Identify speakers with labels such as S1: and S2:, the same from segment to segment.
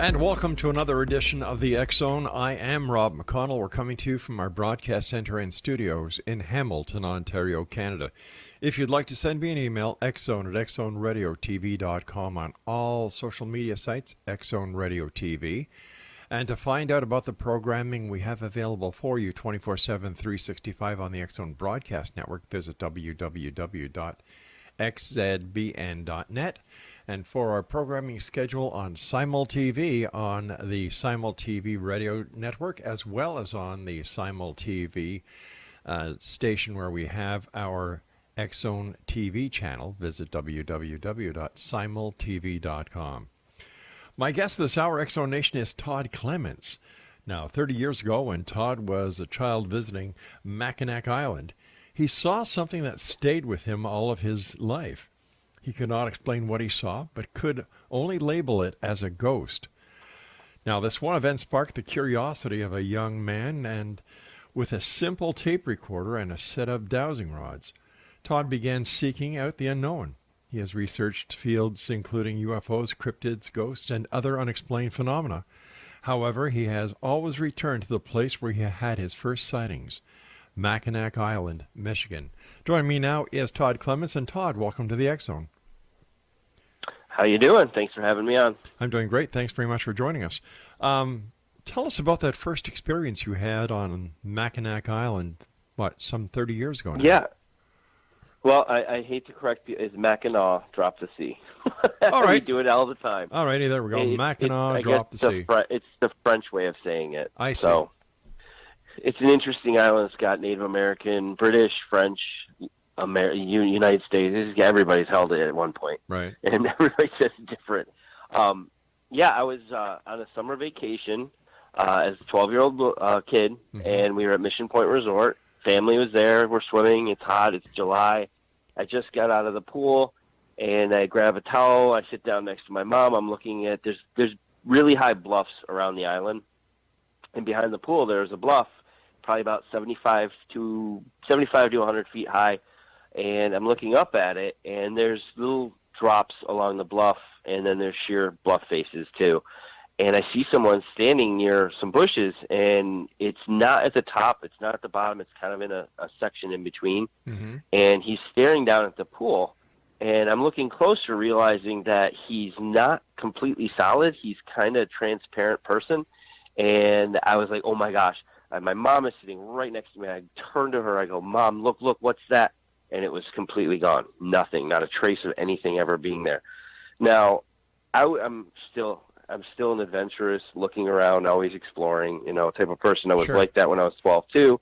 S1: And welcome to another edition of the X Zone. I am Rob McConnell. We're coming to you from our broadcast center and studios in Hamilton, Ontario, Canada. If you'd like to send me an email, xzone@xzoneradiotv.com, on all social media sites, X-Zone Radio TV. And to find out about the programming we have available for you 24/7, 365 on the X-Zone Broadcast Network, visit www.xzbn.net. And for our programming schedule on Simul TV on the Simul TV radio network, as well as on the Simul TV station where we have our X-Zone TV channel, visit www.simultv.com. My guest this hour, X-Zone Nation, is Todd Clements. Now, 30 years ago, when Todd was a child visiting Mackinac Island, he saw something that stayed with him all of his life. He could not explain what he saw, but could only label it as a ghost. Now, this one event sparked the curiosity of a young man, and with a simple tape recorder and a set of dowsing rods, Todd began seeking out the unknown. He has researched fields including U.F.O.s, cryptids, ghosts, and other unexplained phenomena. However, he has always returned to the place where he had his first sightings, Mackinac Island, Michigan. Joining me now is Todd Clements. And Todd, welcome to the X-Zone.
S2: How you doing? Thanks for having me on.
S1: I'm doing great. Thanks very much for joining us. Tell us about that first experience you had on Mackinac Island, some 30 years ago now?
S2: Yeah. Well, I hate to correct you. It's Mackinac, drop the C.
S1: All right.
S2: We do it all the time.
S1: All righty, there we go. Mackinac, drop the C.
S2: It's the French way of saying it.
S1: I see.
S2: So it's an interesting island. It's got Native American, British, French, United States. Everybody's held it at one point.
S1: Right.
S2: And everybody says different. I was on a summer vacation as a 12-year-old kid, and we were at Mission Point Resort. Family was there. We're swimming. It's hot. It's July. I just got out of the pool, and I grab a towel. I sit down next to my mom. I'm looking at there's really high bluffs around the island, and behind the pool there's a bluff, probably about 75 to 100 feet high, and I'm looking up at it, and there's little drops along the bluff, and then there's sheer bluff faces too. And I see someone standing near some bushes, and it's not at the top, it's not at the bottom, it's kind of in a section in between. Mm-hmm. And he's staring down at the pool, and I'm looking closer, realizing that he's not completely solid. He's kind of a transparent person. And I was like, oh my gosh. My mom is sitting right next to me. I turn to her, I go, Mom, look, what's that? And it was completely gone. Nothing, not a trace of anything ever being there. Now, I'm still an adventurous, looking around, always exploring, type of person. I was
S1: Sure.
S2: like that when I was 12 too.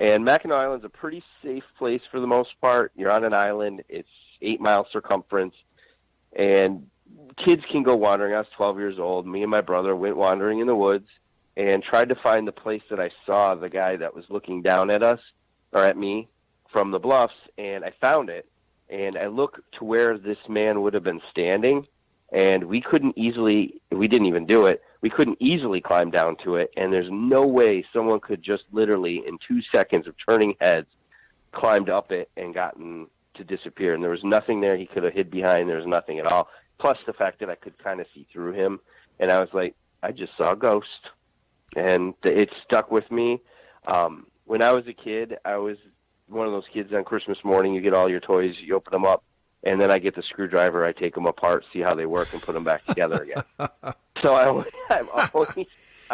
S2: And Mackinac Island's a pretty safe place for the most part. You're on an island. It's 8-mile circumference, and kids can go wandering. I was 12 years old. Me and my brother went wandering in the woods and tried to find the place that I saw the guy that was looking down at us, or at me, from the bluffs, and I found it. And I look to where this man would have been standing, and we didn't even do it, we couldn't easily climb down to it, and there's no way someone could just literally, in 2 seconds of turning heads, climbed up it and gotten to disappear. And there was nothing there he could have hid behind. There was nothing at all. Plus the fact that I could kind of see through him. And I was like, I just saw a ghost. And it stuck with me. When I was a kid, I was one of those kids on Christmas morning, you get all your toys, you open them up, and then I get the screwdriver, I take them apart, see how they work, and put them back together again. So I've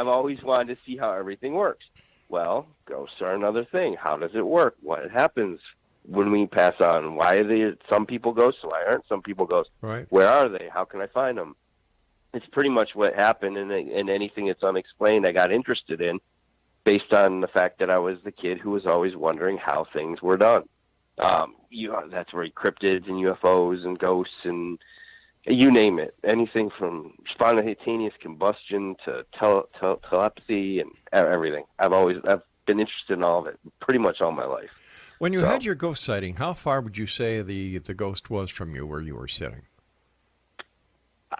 S2: always wanted to see how everything works. Well, ghosts are another thing. How does it work? What happens when we pass on? Why are some people ghosts? Why aren't some people ghosts?
S1: Right.
S2: Where are they? How can I find them? It's pretty much what happened, and anything that's unexplained I got interested in based on the fact that I was the kid who was always wondering how things were done. That's where cryptids and U.F.O.s and ghosts and you name it. Anything from spontaneous combustion to telepathy and everything. I've been interested in all of it pretty much all my life.
S1: When you had your ghost sighting, how far would you say the ghost was from you where you were sitting?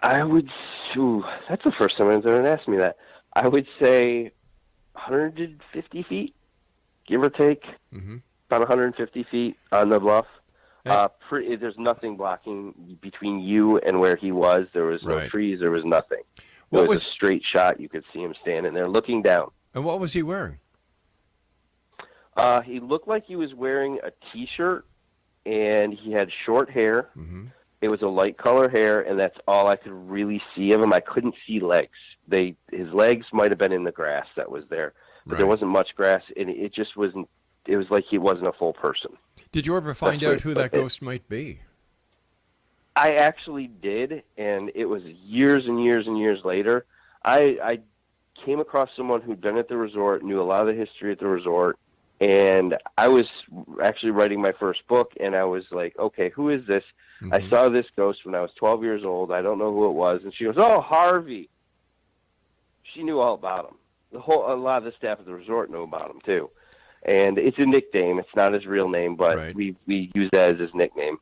S2: That's the first time anyone's ever asked me that. I would say 150 feet, give or take. Mm-hmm. About 150 feet on the bluff. There's nothing blocking between you and where he was. There was no trees. There was nothing. It was a straight shot. You could see him standing there looking down.
S1: And what was he wearing?
S2: He looked like he was wearing a T-shirt, and he had short hair.
S1: Mm-hmm.
S2: It was a light color hair, and that's all I could really see of him. I couldn't see legs. His legs might have been in the grass that was there, but there wasn't much grass, and it just wasn't. It was like he wasn't a full person.
S1: Did you ever find out who that ghost might be?
S2: I actually did, and it was years and years and years later. I came across someone who'd been at the resort, knew a lot of the history at the resort, and I was actually writing my first book, and I was like, okay, who is this? Mm-hmm. I saw this ghost when I was 12 years old. I don't know who it was. And she goes, oh, Harvey. She knew all about him. A lot of the staff at the resort knew about him, too. And it's a nickname. It's not his real name, but we use that as his nickname.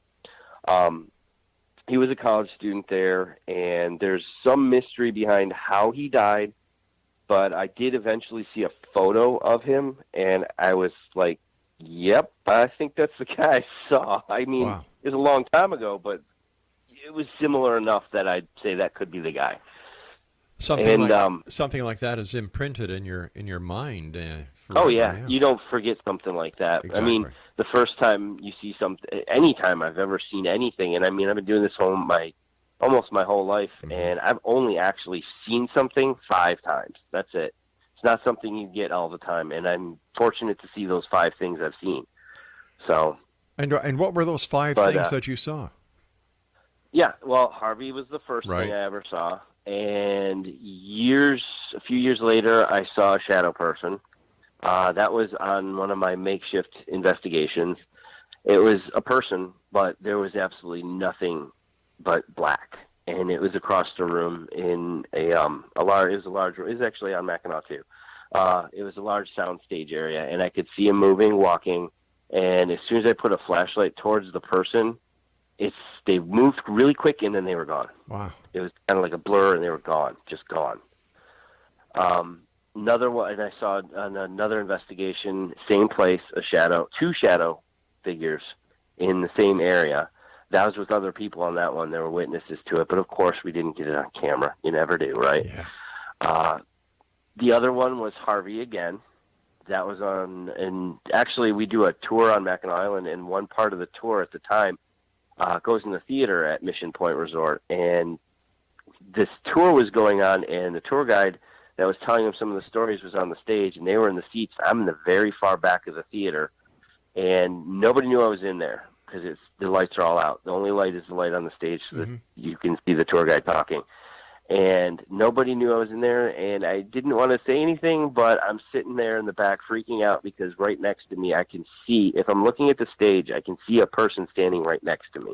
S2: He was a college student there, and there's some mystery behind how he died, but I did eventually see a photo of him, and I was like, yep, I think that's the guy I saw. I mean, It was a long time ago, but it was similar enough that I'd say that could be the guy.
S1: Something like that is imprinted in your mind.
S2: Forever, yeah, you don't forget something like that. Exactly. I mean, the first time you see something, any time I've ever seen anything, and I mean, I've been doing this almost my whole life, and I've only actually seen something 5 times. That's it. It's not something you get all the time, and I'm fortunate to see those 5 things I've seen. So.
S1: And what were those 5 things that you saw?
S2: Yeah, well, Harvey was the first thing I ever saw, and a few years later, I saw a shadow person. That was on one of my makeshift investigations. It was a person, but there was absolutely nothing but black, and it was across the room in a large. It was actually on Mackinac too. It was a large sound stage area, and I could see him moving, walking. And as soon as I put a flashlight towards the person, they moved really quick, and then they were gone.
S1: Wow!
S2: It was kind of like a blur, and they were gone, just gone. Another one, and I saw on another investigation, same place, 2 shadow figures in the same area. That was with other people on that one. There were witnesses to it, but of course we didn't get it on camera. You never do, right?
S1: Yeah.
S2: The other one was Harvey again. That was and actually we do a tour on Mackinac Island, and one part of the tour at the time goes in the theater at Mission Point Resort. And this tour was going on, and the tour guide that was telling them some of the stories was on the stage, and they were in the seats. I'm in the very far back of the theater, and nobody knew I was in there because the lights are all out. The only light is the light on the stage so that you can see the tour guide talking. And nobody knew I was in there, and I didn't want to say anything, but I'm sitting there in the back freaking out because right next to me I can see, if I'm looking at the stage, I can see a person standing right next to me.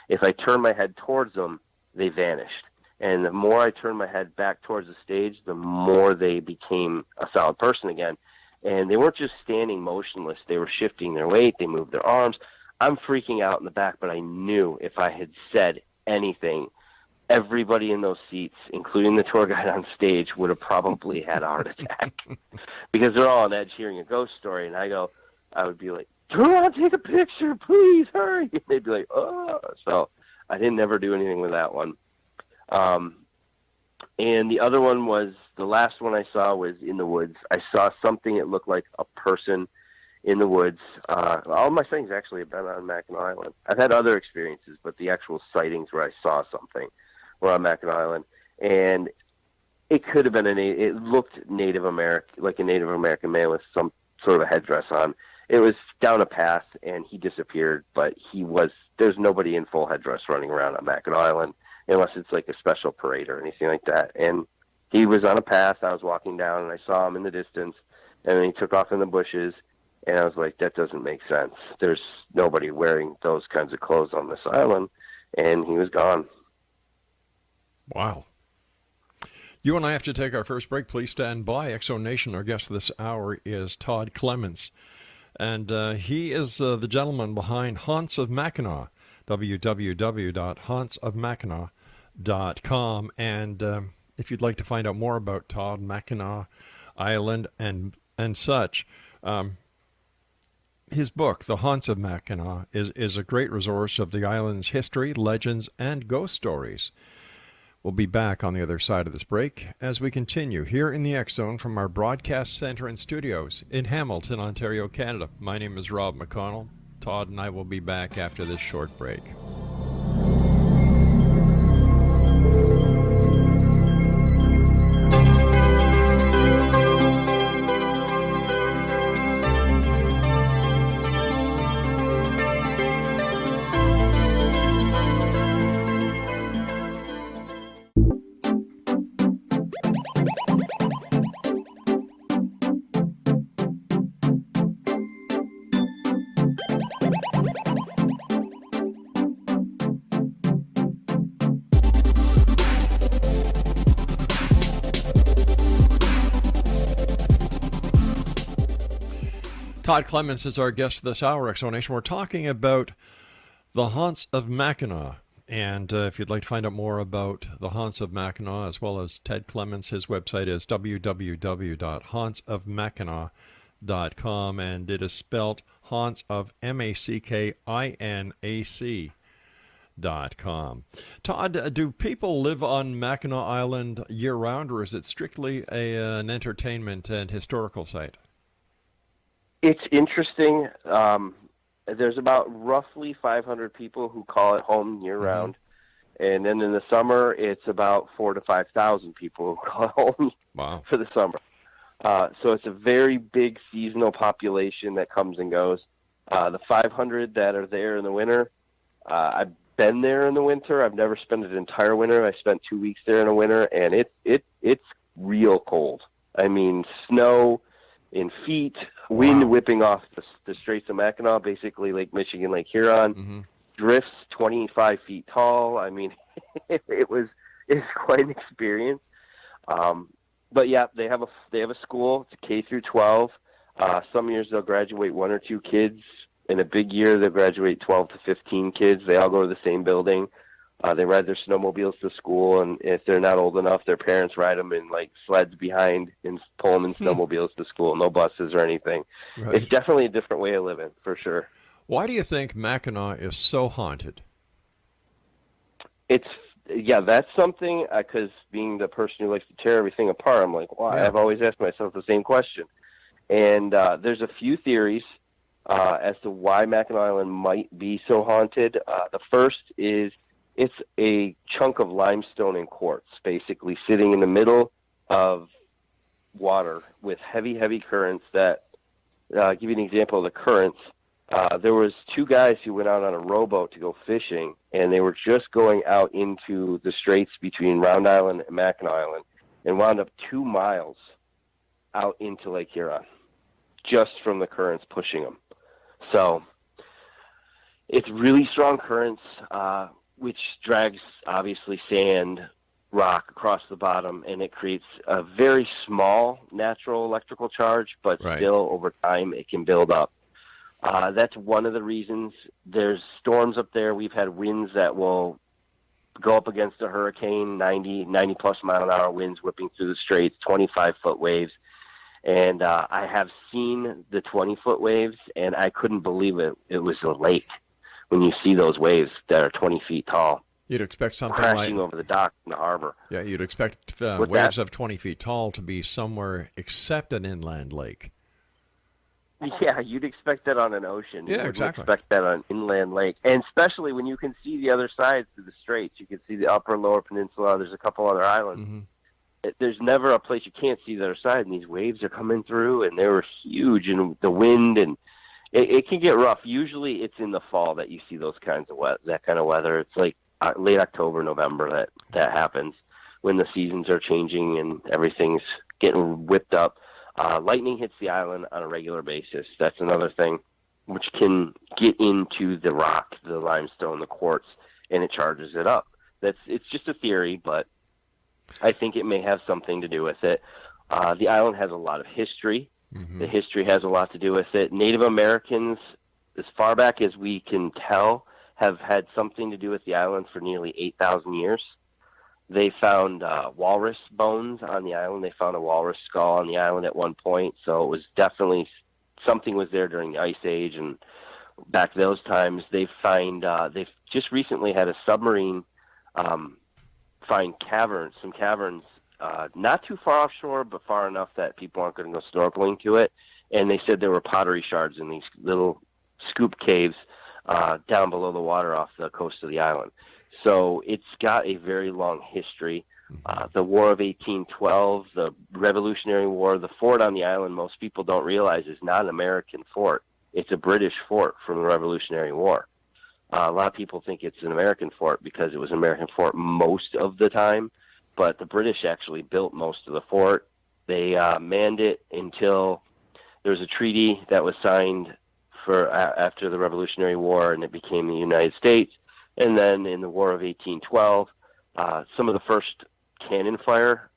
S2: If I turn my head towards them, they vanished. And the more I turned my head back towards the stage, the more they became a solid person again. And they weren't just standing motionless. They were shifting their weight. They moved their arms. I'm freaking out in the back, but I knew if I had said anything, everybody in those seats, including the tour guide on stage, would have probably had a heart attack because they're all on edge hearing a ghost story. And I would be like, turn around, take a picture, please, hurry. And they'd be like, oh. So I didn't ever do anything with that one. And the other one was, the last one I saw was in the woods. I saw something that looked like a person in the woods. All my sightings actually have been on Mackinac Island. I've had other experiences, but the actual sightings where I saw something were on Mackinac Island. And it could have been it looked Native American, like a Native American man with some sort of a headdress on. It was down a path, and he disappeared, but there's nobody in full headdress running around on Mackinac Island unless it's like a special parade or anything like that. And he was on a path. I was walking down, and I saw him in the distance, and then he took off in the bushes, and I was like, that doesn't make sense. There's nobody wearing those kinds of clothes on this island, and he was gone.
S1: Wow. You and I have to take our first break. Please stand by. Exo Nation, our guest this hour is Todd Clements, and he is the gentleman behind Haunts of Mackinac, www.hauntsofmackinac.com. And if you'd like to find out more about Todd, Mackinac Island, and such, his book, The Haunts of Mackinac, is a great resource of the island's history, legends, and ghost stories. We'll be back on the other side of this break as we continue here in the X Zone from our broadcast center and studios in Hamilton, Ontario, Canada. My name is Rob McConnell. Todd and I will be back after this short break. Todd Clements is our guest this hour, Explanation. We're talking about the Haunts of Mackinac. And if you'd like to find out more about the Haunts of Mackinac, as well as Ted Clements, his website is www.hauntsofmackinac.com, and it is spelled Haunts of Mackinac.com. Todd, do people live on Mackinac Island year-round, or is it strictly an entertainment and historical site?
S2: It's interesting. There's about roughly 500 people who call it home year-round. And then in the summer, it's about 4,000 to 5,000 people who call it home for the summer. So it's a very big seasonal population that comes and goes. The 500 that are there in the winter, I've been there in the winter. I've never spent an entire winter. I spent 2 weeks there in the winter, and it's real cold. I mean, snow in feet, wind whipping off the Straits of Mackinac, basically Lake Michigan, Lake Huron, drifts 25 feet tall. I mean, it's quite an experience. But yeah, they have a school. It's a K through 12. Some years they'll graduate 1 or 2 kids. In a big year, they'll graduate 12 to 15 kids. They all go to the same building. They ride their snowmobiles to school, and if they're not old enough, their parents ride them in like sleds behind and pull them in snowmobiles to school. No buses or anything. Right. It's definitely a different way of living, for sure.
S1: Why do you think Mackinac is so haunted?
S2: That's something, because being the person who likes to tear everything apart, I'm like, why? I've always asked myself the same question. And there's a few theories as to why Mackinac Island might be so haunted. The first is it's a chunk of limestone and quartz, basically sitting in the middle of water with heavy, heavy currents that, give you an example of the currents. There was 2 guys who went out on a rowboat to go fishing, and they were just going out into the straits between Round Island and Mackinac Island, and wound up 2 miles out into Lake Huron, just from the currents pushing them. So it's really strong currents, which drags, obviously, sand, rock across the bottom, and it creates a very small natural electrical charge, but still, over time, it can build up. That's one of the reasons. There's storms up there. We've had winds that will go up against a hurricane, 90-plus mile-an-hour winds whipping through the straits, 25-foot waves. And I have seen the 20-foot waves, and I couldn't believe it. It was a lake. When you see those waves that are 20 feet tall,
S1: you'd expect something
S2: crashing over the dock in the harbor.
S1: Yeah, you'd expect waves of 20 feet tall to be somewhere except an inland lake.
S2: Yeah, you'd expect that on an ocean.
S1: Yeah,
S2: you
S1: exactly.
S2: Expect that on an inland lake, and especially when you can see the other side through the straits. You can see the upper and lower peninsula. There's a couple other islands. There's never a place you can't see the other side, and these waves are coming through, and they were huge, and the wind and it can get rough. Usually it's in the fall that you see those kinds of that kind of weather. It's like late October, November that happens when the seasons are changing and everything's getting whipped up. Lightning hits the island on a regular basis. That's another thing, which can get into the rock, the limestone, the quartz, and it charges it up. It's just a theory, but I think it may have something to do with it. The island has a lot of history. The history has a lot to do with it. Native Americans, as far back as we can tell, have had something to do with the island for nearly 8,000 years. They found walrus bones on the island. They found a walrus skull on the island at one point. So it was definitely something was there during the Ice Age. And back those times, they've just recently had a submarine find some caverns, not too far offshore, but far enough that people aren't going to go snorkeling to it. And they said there were pottery shards in these little scoop caves down below the water off the coast of the island. So it's got a very long history. The War of 1812, the Revolutionary War, the fort on the island, most people don't realize is not an American fort. It's a British fort from the Revolutionary War. A lot of people think it's an American fort because it was an American fort most of the time, but the British actually built most of the fort. They manned it until there was a treaty that was signed for after the Revolutionary War, and it became the United States. And then in the War of 1812, some of the first cannon fire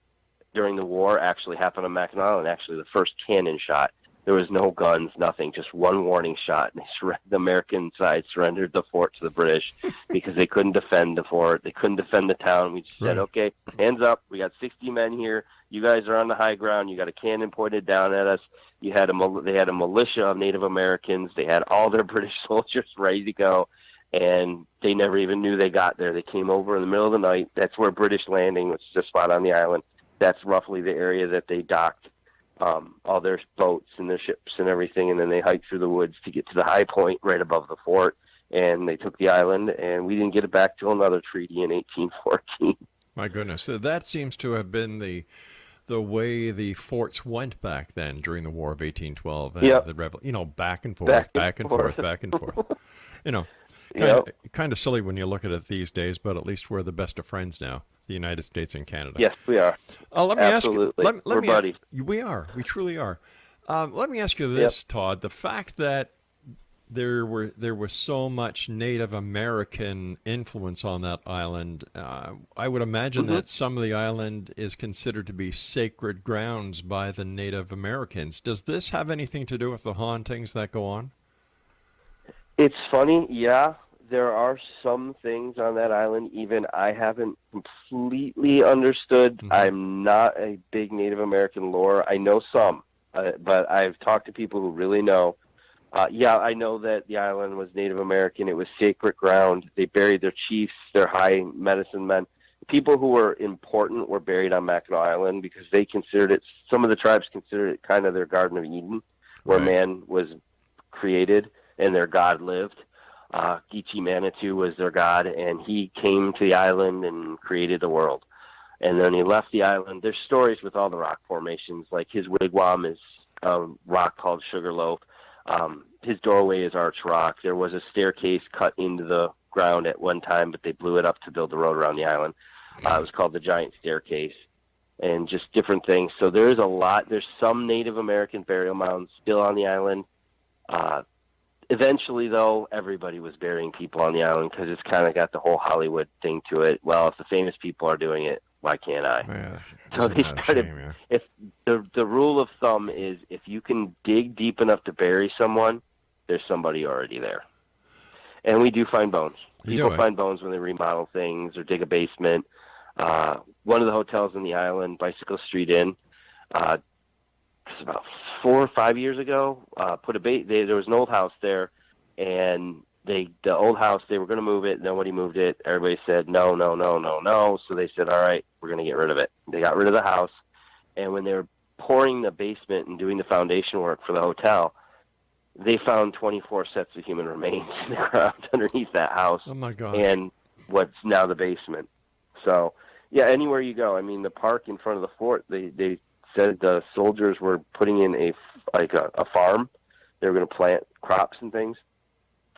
S2: during the war actually happened on Mackinac Island. Actually, the first cannon shot. There was no guns, nothing, just one warning shot. And the American side surrendered the fort to the British because they couldn't defend the fort. They couldn't defend the town. We just said, okay, hands up. We got 60 men here. You guys are on the high ground. You got a cannon pointed down at us. They had a militia of Native Americans. They had all their British soldiers ready to go, and they never even knew they got there. They came over in the middle of the night. That's where British Landing, which is a spot on the island, that's roughly the area that they docked all their boats and their ships and everything, and then they hiked through the woods to get to the high point right above the fort, and they took the island, and we didn't get it back till another treaty in 1814.
S1: My goodness. So that seems to have been the way the forts went back then during the War of 1812.
S2: Yep.
S1: Back and forth, back and forth. Kind of silly when you look at it these days, but at least we're the best of friends now, the United States and Canada.
S2: Yes, we are.
S1: Let me
S2: Absolutely.
S1: ask you.
S2: We're buddies.
S1: We are. We truly are. Let me ask you this, Todd. The fact that there was so much Native American influence on that island, I would imagine that some of the island is considered to be sacred grounds by the Native Americans. Does this have anything to do with the hauntings that go on?
S2: It's funny, yeah. There are some things on that island even I haven't completely understood. I'm not a big Native American lore. I know some, but I've talked to people who really know. I know that the island was Native American. It was sacred ground. They buried their chiefs, their high medicine men. People who were important were buried on Mackinac Island because they considered it, some of the tribes considered it kind of their Garden of Eden, where man was created and their God lived. Geechee Manitou was their god, and he came to the island and created the world. And then he left the island. There's stories with all the rock formations, like his wigwam is a rock called Sugarloaf. His doorway is Arch Rock. There was a staircase cut into the ground at one time, but they blew it up to build the road around the island. It was called the Giant Staircase, and just different things. So there's a lot. There's some Native American burial mounds still on the island. Eventually, though, everybody was burying people on the island because it's kind of got the whole Hollywood thing to it. Well, if the famous people are doing it, why can't I?
S1: Yeah,
S2: so they started. If the rule of thumb is, if you can dig deep enough to bury someone, there's somebody already there. And we do find bones. People find bones when they remodel things or dig a basement. One of the hotels in the island, Bicycle Street Inn, about 4 or 5 years ago, there was an old house there, and the old house, they were going to move it. Nobody moved it. Everybody said no. So they said, all right, we're going to get rid of it. They got rid of the house, and when they were pouring the basement and doing the foundation work for the hotel, they found 24 sets of human remains in the ground underneath that house.
S1: Oh my gosh.
S2: And what's now the basement. So yeah, anywhere you go, I mean, the park in front of the fort, they said the soldiers were putting in a farm. They were going to plant crops and things.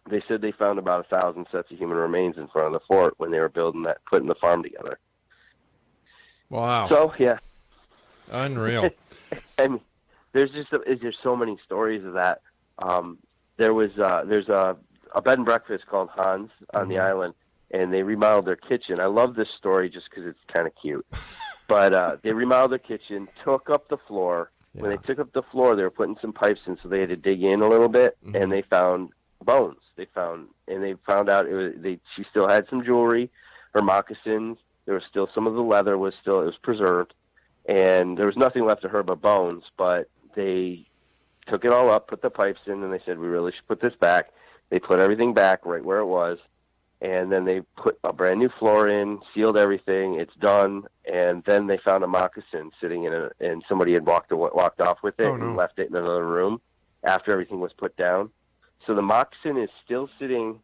S2: They said they found about 1,000 sets of human remains in front of the fort when they were putting the farm together.
S1: Wow.
S2: So yeah,
S1: unreal.
S2: And there's so many stories of that. There's a bed and breakfast called Hans on the island, and they remodeled their kitchen. I love this story just because it's kind of cute. But they remodeled their kitchen, took up the floor. Yeah. When they took up the floor, they were putting some pipes in, so they had to dig in a little bit, and they found bones. They found out she still had some jewelry, her moccasins. There was still some of the leather it was preserved, and there was nothing left of her but bones. But they took it all up, put the pipes in, and they said, we really should put this back. They put everything back right where it was, and then they put a brand new floor in, sealed everything. It's done, and then they found a moccasin sitting and somebody had walked off with it and left it in another room after everything was put down. So the moccasin is still sitting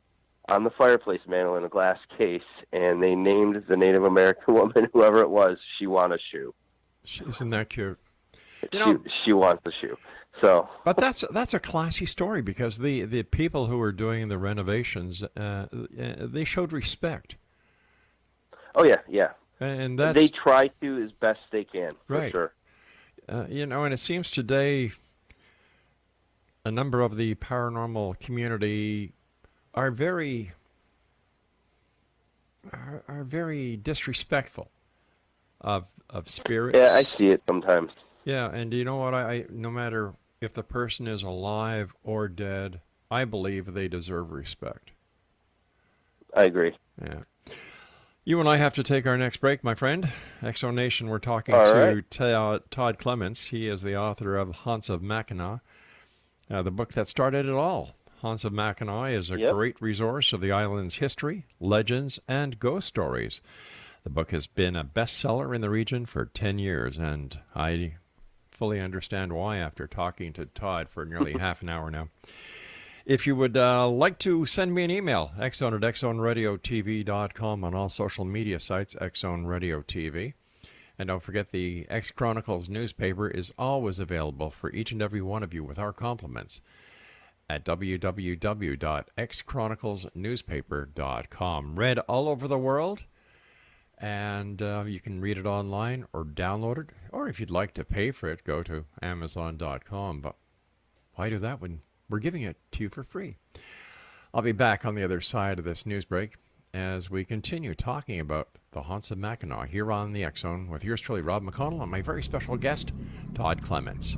S2: on the fireplace mantel in a glass case, and they named the Native American woman, whoever it was, She Want a Shoe.
S1: Isn't that cute?
S2: She wants a shoe. So,
S1: but that's a classy story, because the people who were doing the renovations, they showed respect.
S2: Oh yeah,
S1: and that's,
S2: they try to as best they can, for
S1: right.
S2: sure.
S1: And it seems today a number of the paranormal community are very disrespectful of spirits.
S2: Yeah, I see it sometimes.
S1: Yeah, and you know what? I no matter if the person is alive or dead, I believe they deserve respect.
S2: I agree.
S1: Yeah. You and I have to take our next break, my friend. Exo Nation, we're talking
S2: All
S1: to
S2: right.
S1: Todd Clements. He is the author of Haunts of Mackinac, the book that started it all. Haunts of Mackinac is a great resource of the island's history, legends, and ghost stories. The book has been a bestseller in the region for 10 years, and I fully understand why after talking to Todd for nearly half an hour now. If you would like to send me an email, xzone@xzoneradiotv.com, on all social media sites, X-Zone Radio TV. And don't forget, the X Chronicles newspaper is always available for each and every one of you with our compliments at www.xchroniclesnewspaper.com. Read all over the world, and you can read it online or download it. Or if you'd like to pay for it, go to Amazon.com. But why do that when we're giving it to you for free? I'll be back on the other side of this news break as we continue talking about the Haunts of Mackinac here on the X-Zone with yours truly, Rob McConnell, and my very special guest, Todd Clements.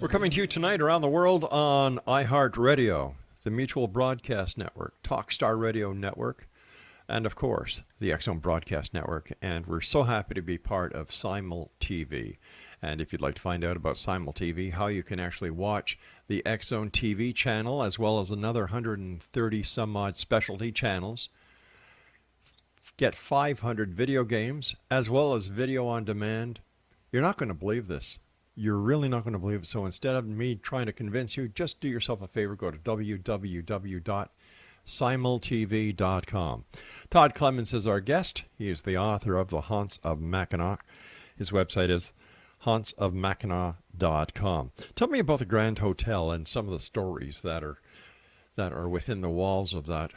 S1: Coming to you tonight around the world on iHeartRadio, the Mutual Broadcast Network, Talkstar Radio Network, and of course, the X-Zone Broadcast Network. And we're so happy to be part of Simul TV. And if you'd like to find out about Simul TV, how you can actually watch the X-Zone TV channel, as well as another 130 some odd specialty channels, get 500 video games, as well as video on demand. You're not going to believe this. You're really not going to believe it. So instead of me trying to convince you, just do yourself a favor. Go to www.simultv.com. Todd Clements is our guest. He is the author of The Haunts of Mackinac. His website is hauntsofmackinac.com. Tell me about the Grand Hotel and some of the stories that are within the walls of that.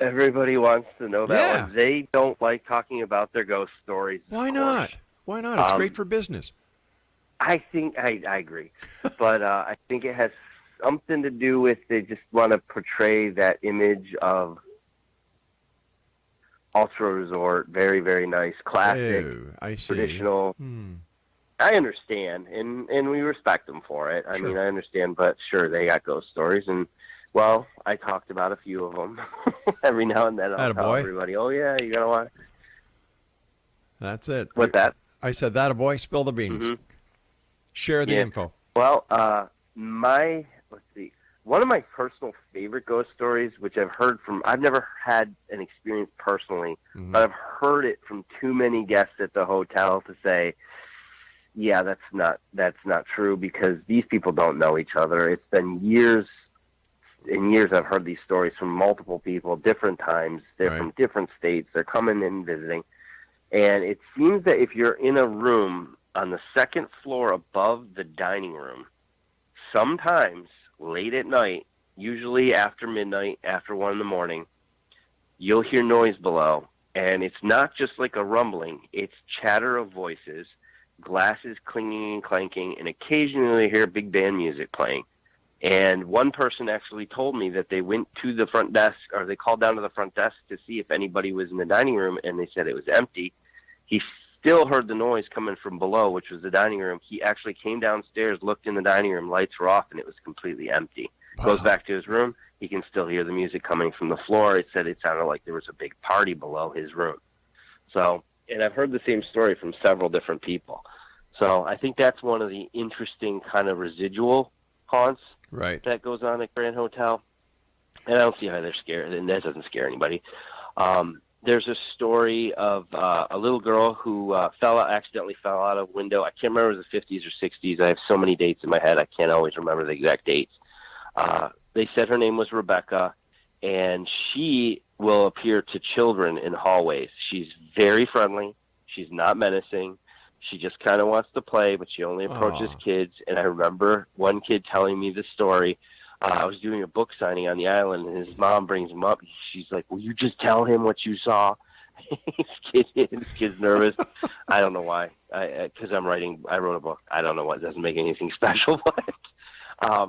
S2: Everybody wants to know that one. They don't like talking about their ghost stories.
S1: Why not? Why not? It's great for business.
S2: I think I agree, but I think it has something to do with they just want to portray that image of ultra resort, very, very nice, classic, traditional. I understand, and we respect them for it. I mean, I understand, but sure, they got ghost stories, and well, I talked about a few of them every now and then. I'll tell everybody, oh yeah, you gotta watch.
S1: That's it.
S2: What's that?
S1: I said that a boy, spill the beans. Mm-hmm. Share the info.
S2: Well, let's see. One of my personal favorite ghost stories, which I've heard from, I've never had an experience personally, but I've heard it from too many guests at the hotel to say, yeah, that's not true, because these people don't know each other. It's been years and years I've heard these stories from multiple people, different times. They're from different states. They're coming in visiting. And it seems that if you're in a room on the second floor above the dining room, sometimes late at night, usually after midnight, after 1 a.m, you'll hear noise below. And it's not just like a rumbling. It's chatter of voices, glasses clinging and clanking, and occasionally hear big band music playing. And one person actually told me that they went to the front desk, or they called down to the front desk to see if anybody was in the dining room, and they said it was empty. He still heard the noise coming from below, which was the dining room. He actually came downstairs, looked in the dining room, lights were off, and it was completely empty.
S1: Wow.
S2: Goes back to his room. He can still hear the music coming from the floor. It said it sounded like there was a big party below his room. So, and I've heard the same story from several different people. So I think that's one of the interesting kind of residual haunts that goes on at Grand Hotel. And I don't see how they're scared, and that doesn't scare anybody. There's a story of a little girl who accidentally fell out of a window. I can't remember if it was the 50s or 60s. I have so many dates in my head, I can't always remember the exact dates. They said her name was Rebecca, and she will appear to children in hallways. She's very friendly. She's not menacing. She just kind of wants to play, but she only approaches kids. And I remember one kid telling me the story. I was doing a book signing on the island, and his mom brings him up. She's like, "Will you just tell him what you saw?" This kid's nervous. I don't know why. Because I wrote a book. I don't know what. It doesn't make anything special, but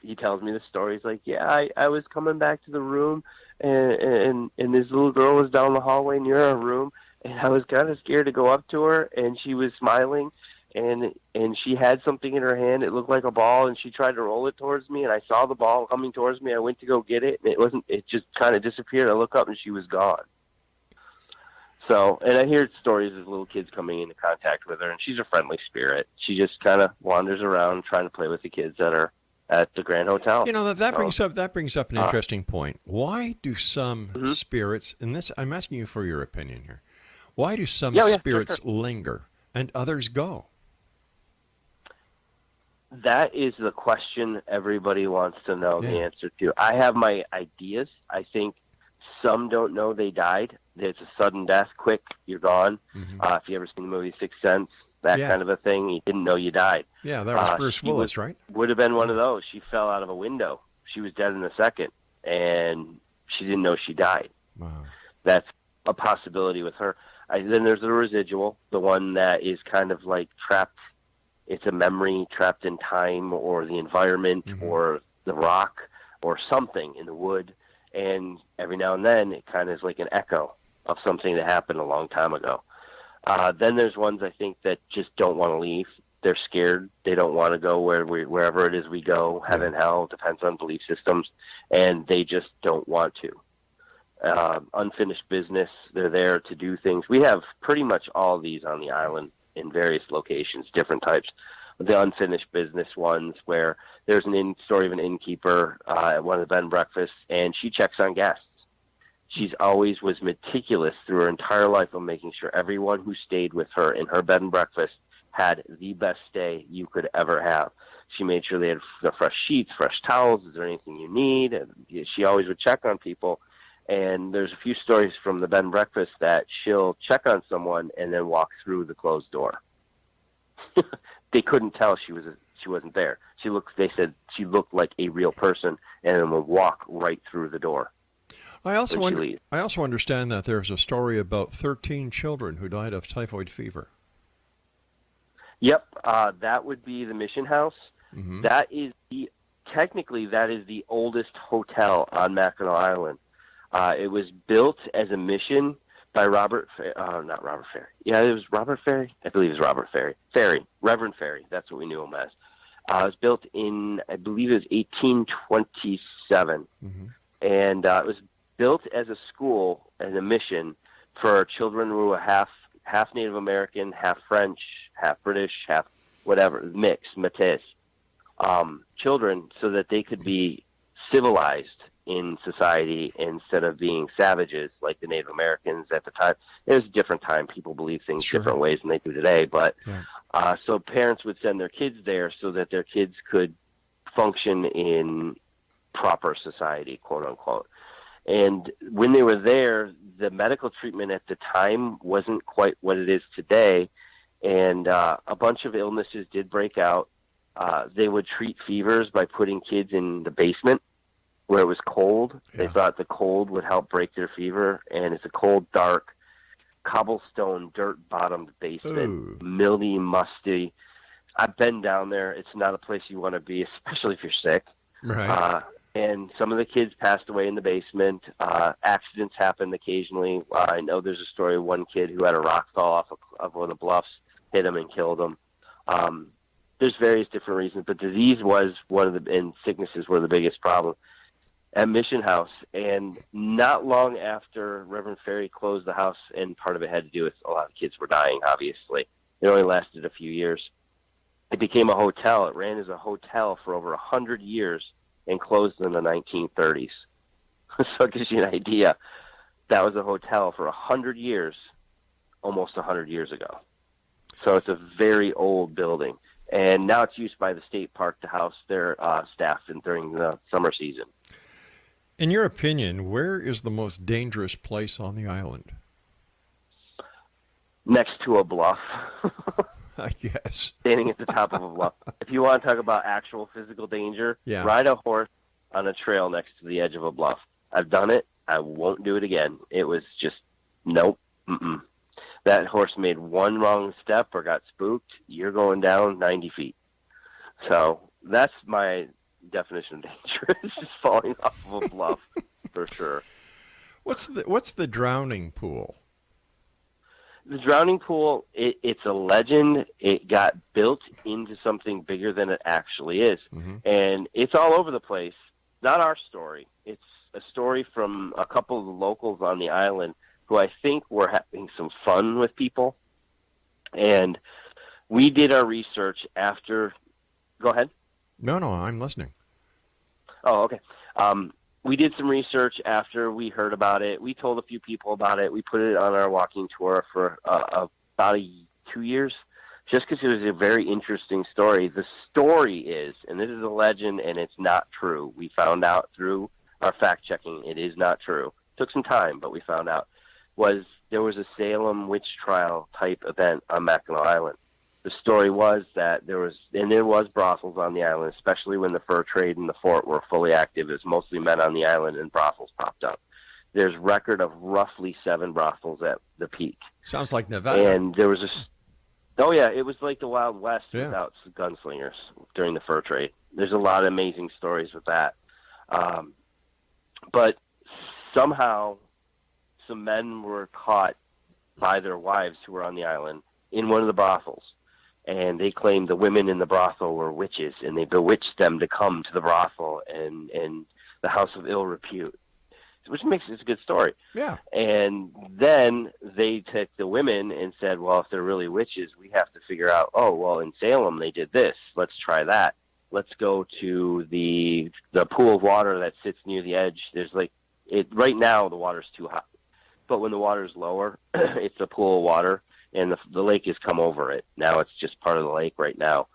S2: he tells me the story. He's like, "Yeah, I was coming back to the room, and this little girl was down the hallway near our room, and I was kind of scared to go up to her, and she was smiling, and she had something in her hand. It looked like a ball, and she tried to roll it towards me, and I saw the ball coming towards me. I went to go get it, and it just kind of disappeared. I look up, and she was gone." So, and I hear stories of little kids coming into contact with her, and she's a friendly spirit. She just kind of wanders around trying to play with the kids that are at the Grand Hotel.
S1: You know, that brings up an interesting point. Why do some spirits, and this, I'm asking you for your opinion here, why do some spirits linger and others go?
S2: That is the question everybody wants to know the answer to. I have my ideas. I think some don't know they died. It's a sudden death, quick, you're gone. If you ever seen the movie Sixth Sense, that kind of a thing, you didn't know you died.
S1: Yeah, that was Bruce Willis, right?
S2: Would have been one of those. She fell out of a window. She was dead in a second, and she didn't know she died.
S1: Wow.
S2: That's a possibility with her. Then there's the residual, the one that is kind of like trapped. It's a memory trapped in time or the environment or the rock or something in the wood. And every now and then it kind of is like an echo of something that happened a long time ago. Then there's ones I think that just don't want to leave. They're scared. They don't want to go wherever it is we go, heaven, hell, depends on belief systems, and they just don't want to. Unfinished business, they're there to do things. We have pretty much all of these on the island in various locations, different types. The unfinished business ones where there's story of an innkeeper at one of the bed and breakfasts, and she checks on guests. She's always was meticulous through her entire life of making sure everyone who stayed with her in her bed and breakfast had the best stay you could ever have. She made sure they had fresh sheets, fresh towels. Is there anything you need? And she always would check on people. And there's a few stories from the bed and breakfast that she'll check on someone and then walk through the closed door. They couldn't tell she wasn't there. They said she looked like a real person and then would walk right through the door.
S1: I also understand that there's a story about 13 children who died of typhoid fever.
S2: Yep, that would be the Mission House. That is technically the oldest hotel on Mackinac Island. It was built as a mission by not Robert Ferry. Yeah, it was Robert Ferry. I believe it was Robert Ferry. Reverend Ferry. That's what we knew him as. It was built in, I believe it was 1827. And it was built as a school, as a mission for children who were half Native American, half French, half British, half whatever, mixed, métis, children, so that they could be civilized in society instead of being savages like the Native Americans at the time. It was a different time. People believe things different ways than they do today. But so parents would send their kids there so that their kids could function in proper society, quote unquote. And when they were there, the medical treatment at the time wasn't quite what it is today. And a bunch of illnesses did break out. They would treat fevers by putting kids in the basement where it was cold. They thought the cold would help break their fever, and it's a cold, dark, cobblestone, dirt-bottomed basement,
S1: Ooh.
S2: mildy, musty. I've been down there. It's not a place you want to be, especially if you're sick.
S1: Right.
S2: And some of the kids passed away in the basement. Accidents happened occasionally. I know there's a story of one kid who had a rock fall off of one of the bluffs, hit him and killed him. There's various different reasons, but disease was one of the, and sicknesses were the biggest problem at Mission House. And not long after Reverend Ferry closed the house, and part of it had to do with a lot of kids were dying, obviously. It only lasted a few years. It became a hotel. It ran as a hotel for over 100 years and closed in the 1930s. So it gives you an idea. That was a hotel for 100 years, almost 100 years ago. So it's a very old building. And now it's used by the state park to house their staff during the summer season.
S1: In your opinion, where is the most dangerous place on the island?
S2: Next to a bluff.
S1: I guess.
S2: Standing at the top of a bluff. If you want to talk about actual physical danger,
S1: Yeah.
S2: ride a horse on a trail next to the edge of a bluff. I've done it. I won't do it again. It was just, nope. Mm-mm. That horse made one wrong step or got spooked, you're going down 90 feet. So that's my definition of danger. It's just falling off of a bluff for sure.
S1: What's the drowning pool?
S2: The drowning pool, it's a legend. It got built into something bigger than it actually is.
S1: Mm-hmm.
S2: And it's all over the place. Not our story. It's a story from a couple of the locals on the island who I think were having some fun with people. And we did our research after... Go ahead.
S1: No, I'm listening.
S2: Oh, okay. We did some research after we heard about it. We told a few people about it. We put it on our walking tour for about 2 years, just because it was a very interesting story. The story is, and this is a legend, and it's not true. We found out through our fact-checking it is not true. Took some time, but we found out. There was a Salem witch trial type event on Mackinac Island. The story was that there was brothels on the island, especially when the fur trade and the fort were fully active. It was mostly men on the island, and brothels popped up. There's record of roughly 7 brothels at the peak.
S1: Sounds like Nevada.
S2: And there was oh yeah, it was like the Wild West
S1: Yeah.
S2: without gunslingers during the fur trade. There's a lot of amazing stories with that. But somehow some men were caught by their wives who were on the island in one of the brothels. And they claimed the women in the brothel were witches, and they bewitched them to come to the brothel and the house of ill repute, which makes it a good story.
S1: Yeah.
S2: And then they took the women and said, well, if they're really witches, we have to figure out, oh, well, in Salem they did this. Let's try that. Let's go to the pool of water that sits near the edge. There's right now the water's too hot. But when the water's lower, it's a pool of water. And the lake has come over it. Now it's just part of the lake right now.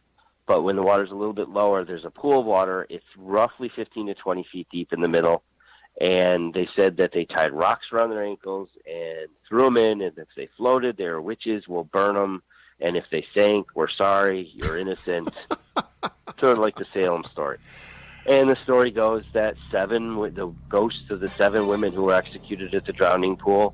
S2: But when the water's a little bit lower, there's a pool of water. It's roughly 15 to 20 feet deep in the middle. And they said that they tied rocks around their ankles and threw them in. And if they floated, they were witches. We'll burn them. And if they sank, we're sorry. You're innocent. Sort of like the Salem story. And the story goes that the ghosts of the 7 women who were executed at the drowning pool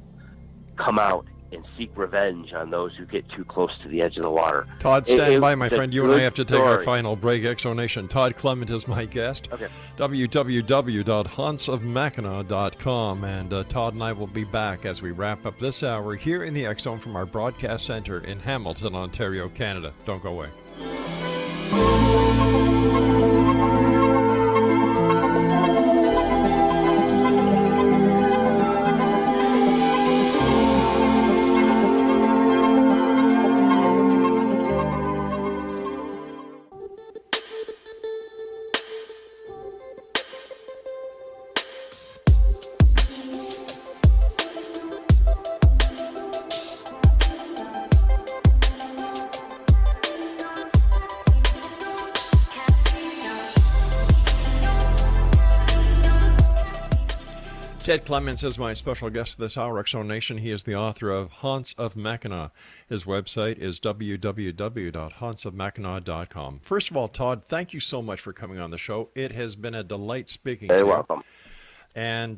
S2: come out and seek revenge on those who get too close to the edge of the water.
S1: Todd, stand by, my
S2: it's a
S1: friend. You and I
S2: good
S1: have to take our
S2: story.
S1: final break. Exonation. Todd Clement is my guest.
S2: Okay.
S1: www.hauntsofmackinac.com. And Todd and I will be back as we wrap up this hour here in the X Zone from our broadcast center in Hamilton, Ontario, Canada. Don't go away. Ted Clements is my special guest this hour, Exonation. He is the author of Haunts of Mackinac. His website is www.hauntsofmackinac.com. First of all, Todd, thank you so much for coming on the show. It has been a delight speaking to you.
S2: You're welcome.
S1: And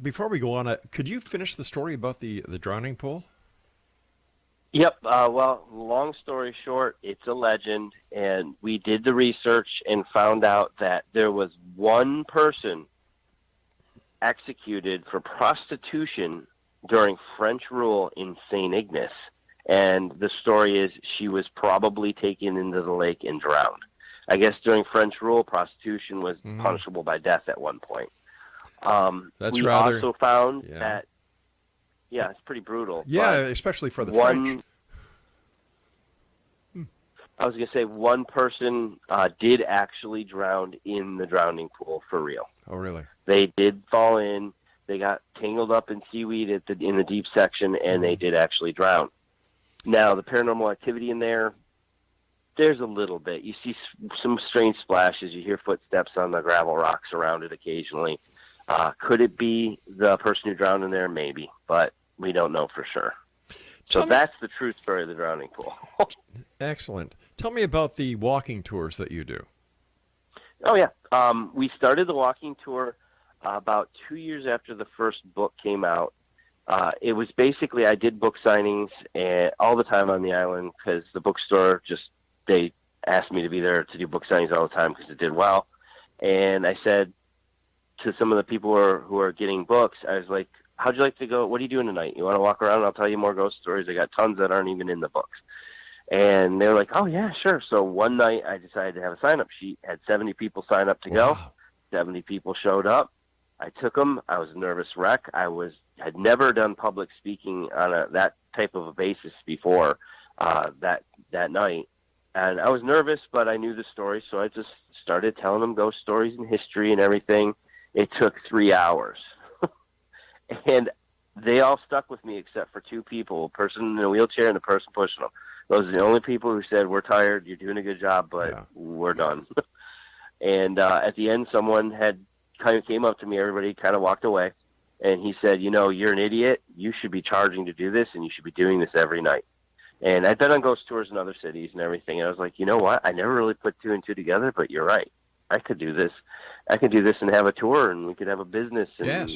S1: before we go on, could you finish the story about the drowning pool?
S2: Yep. Well, long story short, it's a legend, and we did the research and found out that there was one person executed for prostitution during French rule in St. Ignace. And the story is she was probably taken into the lake and drowned. I guess during French rule, prostitution was punishable by death at one point.
S1: That's
S2: we
S1: rather
S2: also found that, yeah, it's pretty brutal.
S1: Yeah, especially for the French.
S2: I was going to say one person did actually drown in the drowning pool for real.
S1: Oh, really?
S2: They did fall in. They got tangled up in seaweed in the deep section, and they did actually drown. Now, the paranormal activity in there's a little bit. You see some strange splashes. You hear footsteps on the gravel rocks around it occasionally. Could it be the person who drowned in there? Maybe, but we don't know for sure. So that's the true story of the drowning pool.
S1: Excellent. Tell me about the walking tours that you do.
S2: Oh, yeah. We started the walking tour about 2 years after the first book came out. It was basically, I did book signings all the time on the island because the bookstore they asked me to be there to do book signings all the time because it did well. And I said to some of the people who are getting books, I was like, how'd you like to go? What are you doing tonight? You want to walk around? I'll tell you more ghost stories. I got tons that aren't even in the books. And they were like, oh, yeah, sure. So one night I decided to have a sign-up sheet. Had 70 people sign up to go. 70 people showed up. I took them. I was a nervous wreck. Had never done public speaking on that type of a basis before that night. And I was nervous, but I knew the story, so I just started telling them ghost stories and history and everything. It took 3 hours. And they all stuck with me except for two people, a person in a wheelchair and a person pushing them. Those are the only people who said, we're tired, you're doing a good job, but we're done. And at the end, someone had kind of came up to me, everybody kind of walked away, and he said, you're an idiot. You should be charging to do this, and you should be doing this every night. And I've been on ghost tours in other cities and everything, and I was like, you know what? I never really put two and two together, but you're right. I could do this. I could do this and have a tour, and we could have a business, and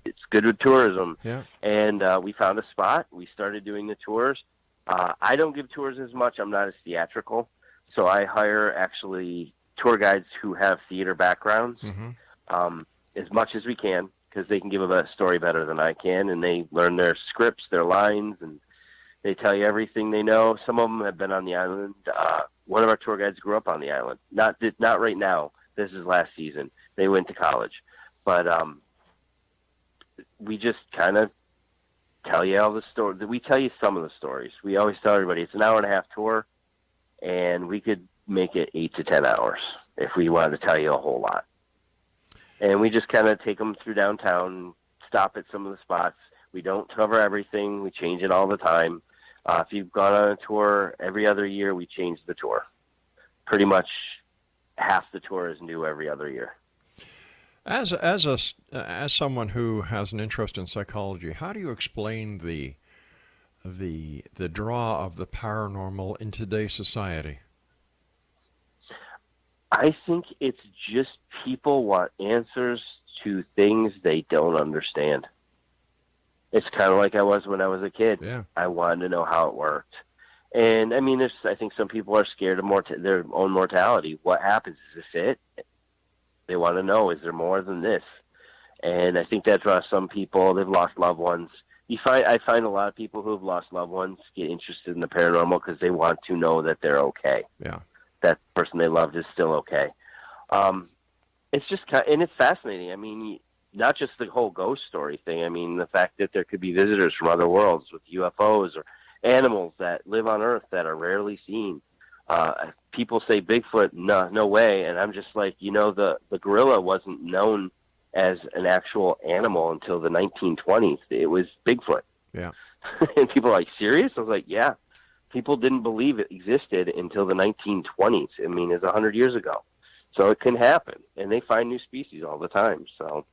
S2: it's good with tourism.
S1: Yeah.
S2: And we found a spot. We started doing the tours. I don't give tours as much. I'm not as theatrical, so I hire actually tour guides who have theater backgrounds as much as we can because they can give a story better than I can, and they learn their scripts, their lines, and they tell you everything they know. Some of them have been on the island. One of our tour guides grew up on the island. Not right now. This is last season. They went to college. But we just kind of tell you all the stories. We tell you some of the stories. We always tell everybody it's an hour-and-a-half tour, and we could make it 8 to 10 hours if we wanted to tell you a whole lot. And we just kind of take them through downtown, stop at some of the spots. We don't cover everything. We change it all the time. If you've gone on a tour every other year, we change the tour. Pretty much half the tour is new every other year.
S1: As someone who has an interest in psychology, how do you explain the draw of the paranormal in today's society?
S2: I think it's just people want answers to things they don't understand. It's kind of like I was when I was a kid.
S1: Yeah.
S2: I wanted to know how it worked. And, I mean, I think some people are scared of their own mortality. What happens? Is this it? They want to know, is there more than this? And I think that draws some people. They've lost loved ones. I find a lot of people who have lost loved ones get interested in the paranormal because they want to know that they're okay.
S1: Yeah.
S2: That person they loved is still okay. It's just and it's fascinating. I mean, not just the whole ghost story thing. I mean, the fact that there could be visitors from other worlds with UFOs or animals that live on Earth that are rarely seen. People say Bigfoot, no way. And I'm just like, the gorilla wasn't known as an actual animal until the 1920s. It was Bigfoot.
S1: Yeah.
S2: And people are like, serious? I was like, yeah. People didn't believe it existed until the 1920s. I mean, it's 100 years ago. So it can happen. And they find new species all the time. So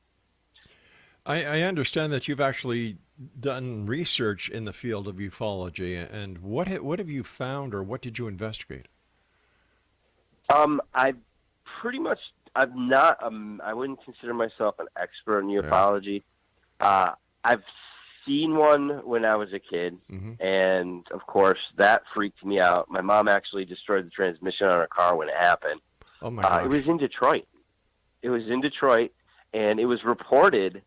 S1: I understand that you've actually done research in the field of ufology. And what have you found, or what did you investigate?
S2: I wouldn't consider myself an expert in ufology. I've seen one when I was a kid, and of course that freaked me out. My mom actually destroyed the transmission on her car when it happened.
S1: Oh my gosh.
S2: It was in Detroit. And it was reported,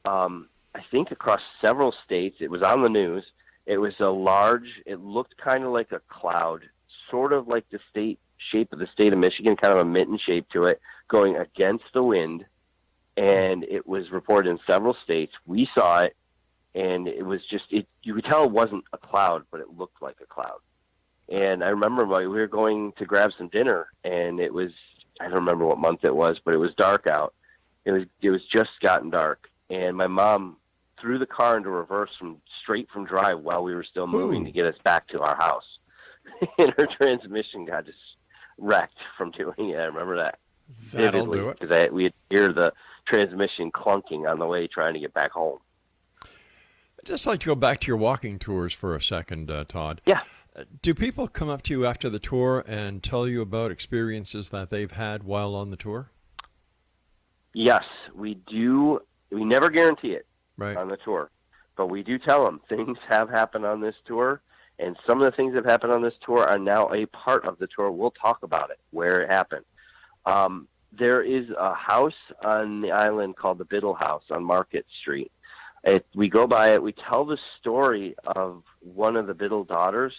S2: I think, across several states. It was on the news. It was it looked kind of like a cloud, sort of like the shape of the state of Michigan, kind of a mitten shape to it, going against the wind. And it was reported in several states. We saw it, and it was you could tell it wasn't a cloud, but it looked like a cloud. And I remember we were going to grab some dinner, and it was, I don't remember what month it was, but it was dark out. It was just gotten dark, and my mom threw the car into reverse straight from drive while we were still moving to get us back to our house. And her transmission got just wrecked from doing it. I remember that
S1: That'll do it.
S2: Because we had hear the transmission clunking on the way trying to get back home.
S1: I'd just like to go back to your walking tours for a second, Todd.
S2: Yeah.
S1: Do people come up to you after the tour and tell you about experiences that they've had while on the tour?
S2: Yes, we do. We never guarantee it
S1: on
S2: the tour, but we do tell them things have happened on this tour, and some of the things that have happened on this tour are now a part of the tour. We'll talk about it, where it happened. There is a house on the island called the Biddle House on Market Street. We go by it. We tell the story of one of the Biddle daughters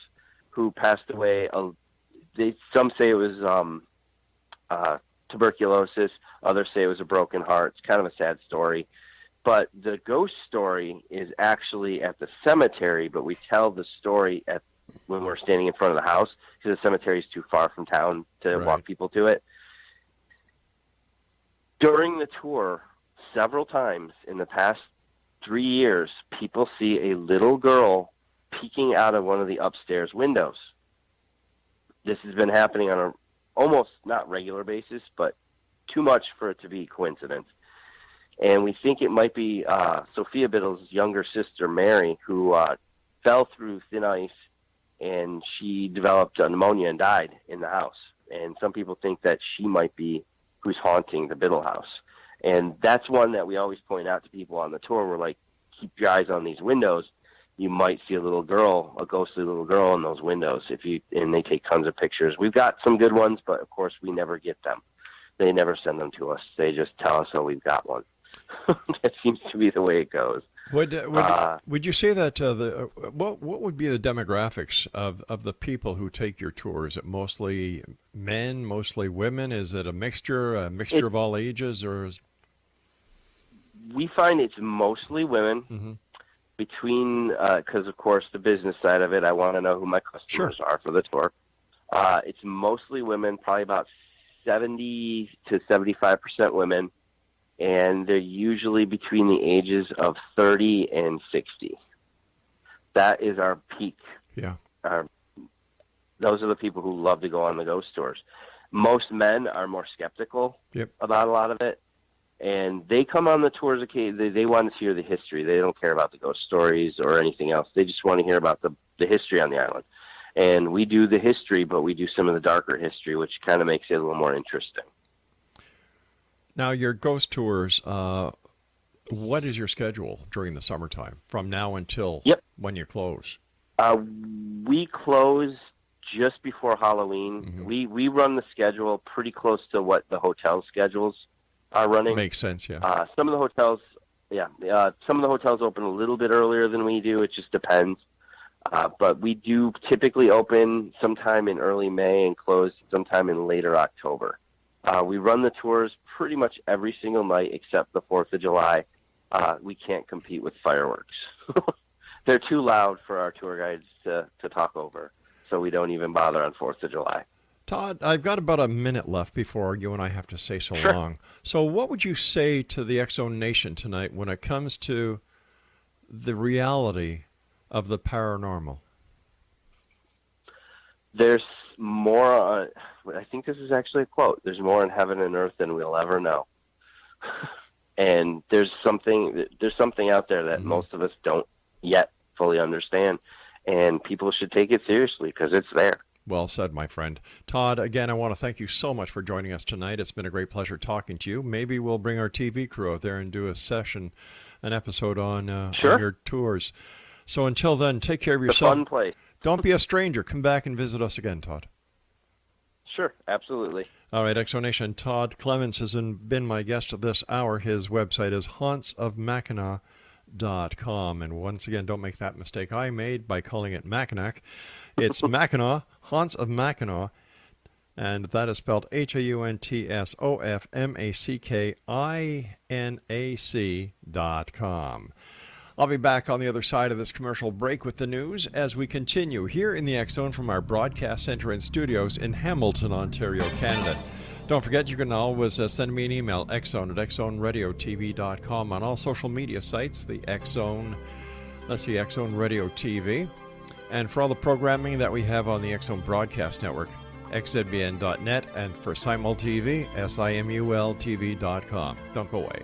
S2: who passed away. Some say it was tuberculosis. Others say it was a broken heart. It's kind of a sad story. But the ghost story is actually at the cemetery, but we tell the story when we're standing in front of the house because the cemetery is too far from town to walk people to it. During the tour, several times in the past 3 years, people see a little girl peeking out of one of the upstairs windows. This has been happening on almost not regular basis, but too much for it to be coincidence. And we think it might be Sophia Biddle's younger sister, Mary, who fell through thin ice, and she developed pneumonia and died in the house. And some people think that she might be who's haunting the Biddle house. And that's one that we always point out to people on the tour. We're like, keep your eyes on these windows. You might see a ghostly little girl in those windows and they take tons of pictures. We've got some good ones, but of course we never get them. They never send them to us. They just tell us, oh, we've got one. That seems to be the way it goes.
S1: Would you say that what would be the demographics of the people who take your tour? Is it mostly men, mostly women? Is it a mixture of all ages, or
S2: we find it's mostly women. Because of course the business side of it, I want to know who my customers are for the tour. It's mostly women, probably about 70 to 75% women. And they're usually between the ages of 30 and 60. That is our peak.
S1: Yeah.
S2: Those are the people who love to go on the ghost tours. Most men are more skeptical about a lot of it. And they come on the tours occasionally. They want to hear the history. They don't care about the ghost stories or anything else. They just want to hear about the history on the island. And we do the history, but we do some of the darker history, which kind of makes it a little more interesting.
S1: Now, your ghost tours, what is your schedule during the summertime from now until when you close?
S2: We close just before Halloween. We run the schedule pretty close to what the hotel schedules are running.
S1: Makes sense, yeah.
S2: Some of the hotels open a little bit earlier than we do. It just depends. But we do typically open sometime in early May and close sometime in later October. We run the tours pretty much every single night except the 4th of July. We can't compete with fireworks. They're too loud for our tour guides to talk over, so we don't even bother on 4th of July.
S1: Todd, I've got about a minute left before you and I have to say so long. So what would you say to the X-Zone Nation tonight when it comes to the reality of the paranormal?
S2: There's more, I think this is actually a quote, there's more in heaven and earth than we'll ever know. And there's something out there that most of us don't yet fully understand, and people should take it seriously because it's there.
S1: Well said, my friend. Todd, again, I want to thank you so much for joining us tonight. It's been a great pleasure talking to you. Maybe we'll bring our TV crew out there and do a session, an episode on your tours. So until then, take care of yourself.
S2: It's a fun place.
S1: Don't be a stranger. Come back and visit us again, Todd.
S2: Sure, absolutely.
S1: All right, Exonation. Todd Clements has been my guest this hour. His website is hauntsofmackinac.com. And once again, don't make that mistake I made by calling it Mackinac. It's Mackinac, Haunts of Mackinac, and that is spelled HAUNTSOFMACKINAC.com. I'll be back on the other side of this commercial break with the news as we continue here in the X Zone from our broadcast center and studios in Hamilton, Ontario, Canada. Don't forget, you can always send me an email, xzone@xzoneradiotv.com, on all social media sites, the X Zone, X Zone Radio TV. And for all the programming that we have on the X Zone Broadcast Network, xzbn.net, and for SimulTV, SIMULTV.com. Don't go away.